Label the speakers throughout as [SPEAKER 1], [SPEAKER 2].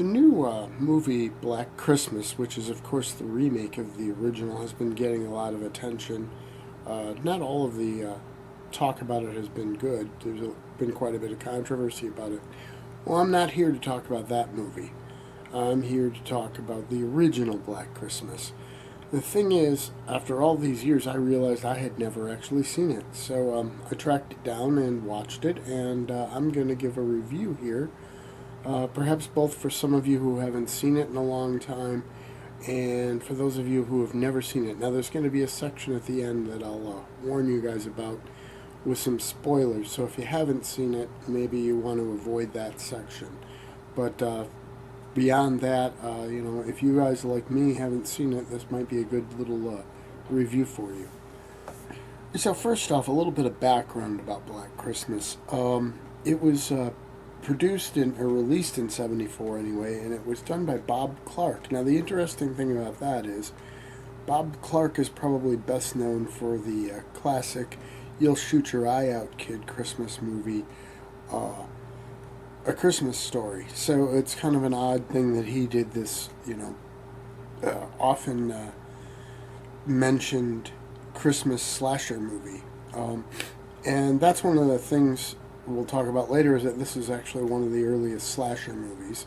[SPEAKER 1] The new movie Black Christmas, which is of course the remake of the original, has been getting a lot of attention. Not all of the talk about it has been good. Been quite a bit of controversy about it. Well, I'm not here to talk about that movie. I'm here to talk about the original Black Christmas. The thing is, after all these years, I realized I had never actually seen it. So I tracked it down and watched it, and I'm going to give a review here. Perhaps both for some of you who haven't seen it in a long time, and for those of you who have never seen it. Now, there's going to be a section at the end that I'll warn you guys about with some spoilers. So if you haven't seen it, maybe you want to avoid that section. But beyond that, if you guys like me haven't seen it, this might be a good little review for you. So first off, a little bit of background about Black Christmas. It was produced or released in '74 anyway, and it was done by Bob Clark. Now, the interesting thing about that is Bob Clark is probably best known for the classic "You'll Shoot Your Eye Out, Kid" Christmas movie, A Christmas Story. So it's kind of an odd thing that he did this, often mentioned Christmas slasher movie. And that's one of the things we'll talk about later, is that this is actually one of the earliest slasher movies.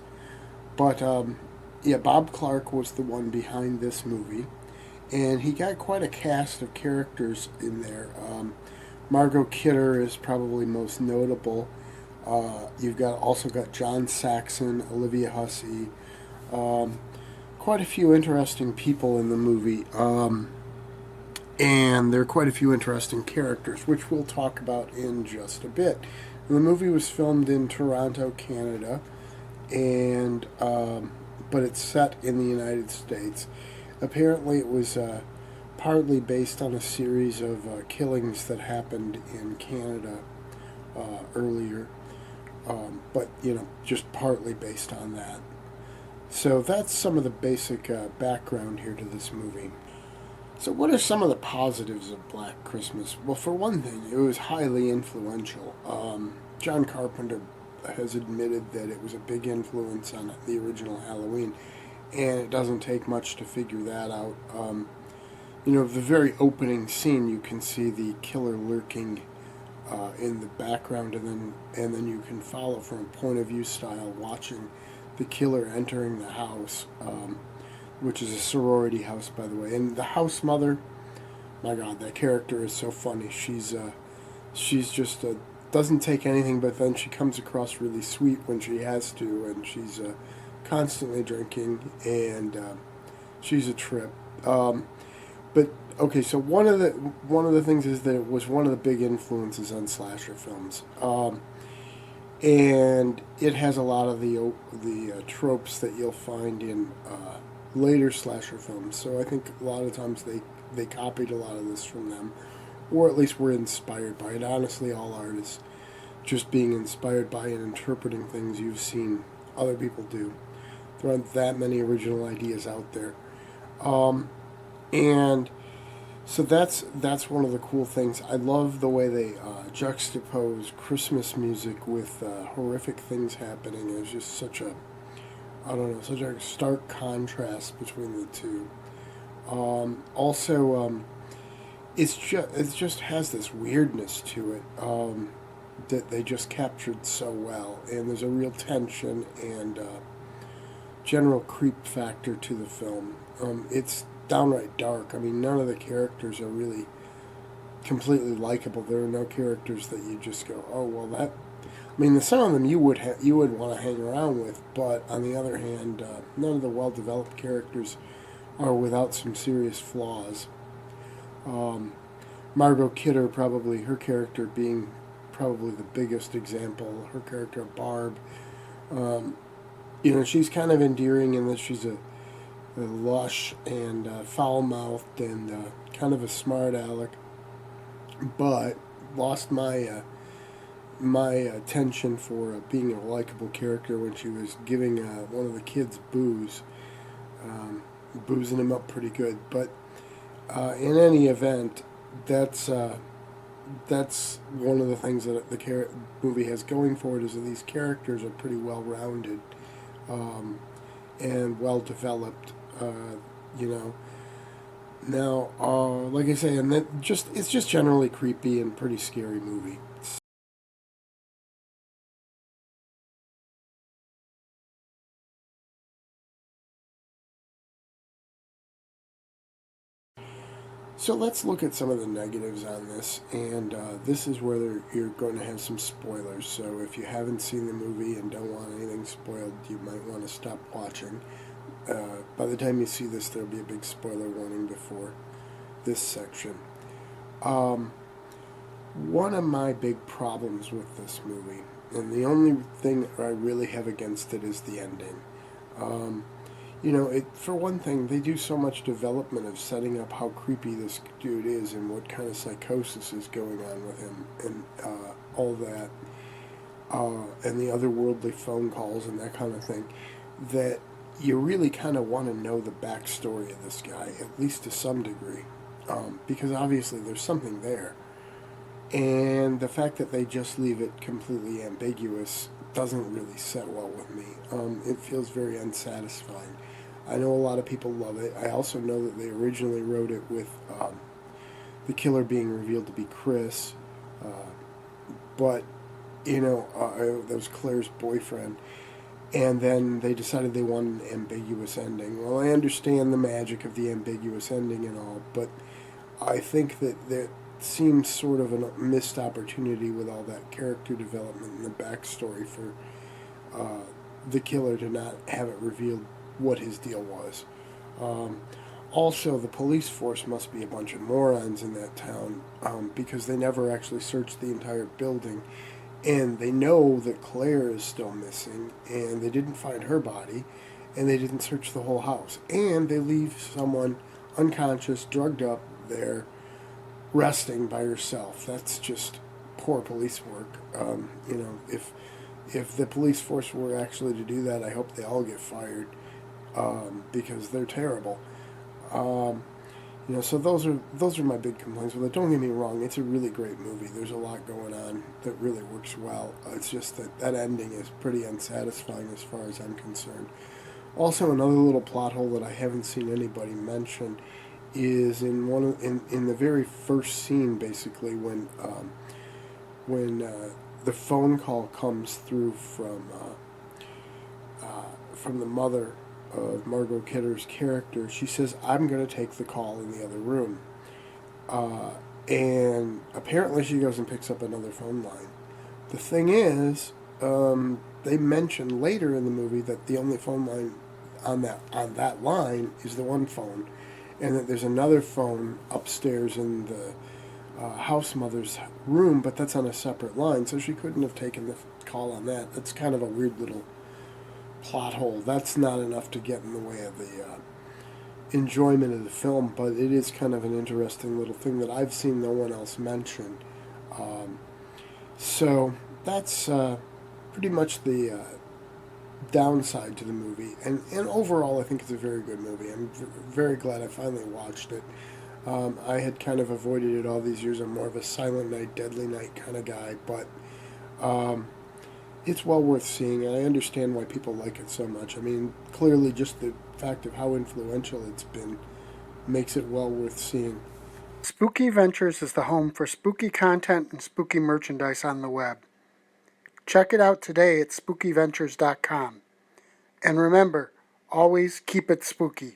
[SPEAKER 1] But yeah, Bob Clark was the one behind this movie, and he got quite a cast of characters in there. Margot Kidder is probably most notable. You've also got John Saxon, Olivia Hussey, quite a few interesting people in the movie. And there are quite a few interesting characters, which we'll talk about in just a bit. The movie was filmed in Toronto, Canada, and but it's set in the United States. Apparently, it was partly based on a series of killings that happened in Canada earlier, but just partly based on that. So that's some of the basic background here to this movie. So, what are some of the positives of Black Christmas? Well, for one thing, it was highly influential. John Carpenter has admitted that it was a big influence on the original Halloween, and it doesn't take much to figure that out. The very opening scene, you can see the killer lurking in the background, and then you can follow from a point of view style, watching the killer entering the house. Which is a sorority house, by the way. And the house mother, my God, that character is so funny. She's just doesn't take anything, but then she comes across really sweet when she has to, and she's constantly drinking, and she's a trip. But okay, so one of the things is that it was one of the big influences on slasher films. And it has a lot of the tropes that you'll find in later slasher films. So I think a lot of times they copied a lot of this from them, or at least were inspired by it. Honestly, all art is just being inspired by and interpreting things you've seen other people do. There aren't that many original ideas out there. And so that's one of the cool things. I love the way they juxtapose Christmas music with horrific things happening. It's just such a stark contrast between the two. It just has this weirdness to it that they just captured so well, and there's a real tension and general creep factor to the film. It's downright dark. I mean, none of the characters are really completely likable. There are no characters that you just go, oh well, that. I mean, some of them you would want to hang around with, but on the other hand, none of the well-developed characters are without some serious flaws. Margot Kidder, probably her character being probably the biggest example. Her character Barb, she's kind of endearing in that she's a lush and foul-mouthed and kind of a smart aleck, but lost my attention for being a likable character when she was giving one of the kids booze, boozing him up pretty good. But in any event, that's one of the things that the movie has going for it, is that these characters are pretty well rounded. and well developed. You know, now, like I say, and that just it's just generally creepy and pretty scary movie. So let's look at some of the negatives on this, and this is where you're going to have some spoilers. So if you haven't seen the movie and don't want anything spoiled, you might want to stop watching. By the time you see this, there'll be a big spoiler warning before this section. Um, One of my big problems with this movie, and the only thing I really have against it, is the ending. Um, for one thing, they do so much development of setting up how creepy this dude is and what kind of psychosis is going on with him and all that, and the otherworldly phone calls and that kind of thing, that you really kind of want to know the backstory of this guy, at least to some degree, because obviously there's something there. And the fact that they just leave it completely ambiguous doesn't really set well with me. It feels very unsatisfying. I know a lot of people love it. I also know that they originally wrote it with the killer being revealed to be Chris, uh, but that was Claire's boyfriend. And then they decided they wanted an ambiguous ending. Well, I understand the magic of the ambiguous ending and all, but I think that seems sort of a missed opportunity with all that character development and the backstory for uh, the killer to not have it revealed what his deal was. Um, Also, the police force must be a bunch of morons in that town, because they never actually searched the entire building. And they know that Claire is still missing, and they didn't find her body, and they didn't search the whole house. And they leave someone unconscious, drugged up there, resting by herself. That's just poor police work. If the police force were actually to do that, I hope they all get fired, because they're terrible. Um, so those are my big complaints with it. Don't get me wrong; it's a really great movie. There's a lot going on that really works well. It's just that ending is pretty unsatisfying as far as I'm concerned. Also, another little plot hole that I haven't seen anybody mention is in the very first scene, basically when the phone call comes through from the mother of Margot Kidder's character. She says, "I'm going to take the call in the other room," uh, and apparently she goes and picks up another phone line. The thing is, they mention later in the movie that the only phone line on that line is the one phone, and that there's another phone upstairs in the house mother's room, but that's on a separate line, so she couldn't have taken the call on that. That's kind of a weird little plot hole. That's not enough to get in the way of the enjoyment of the film, but it is kind of an interesting little thing that I've seen no one else mention. Um, so that's pretty much the downside to the movie. And overall, I think it's a very good movie. I'm very glad I finally watched it. I had kind of avoided it all these years. I'm more of a Silent Night, Deadly Night kind of guy, but um, it's well worth seeing, and I understand why people like it so much. I mean, clearly, just the fact of how influential it's been makes it well worth seeing. Spooky Ventures is the home for spooky content and spooky merchandise on the web. Check it out today at spookyventures.com. And remember, always keep it spooky.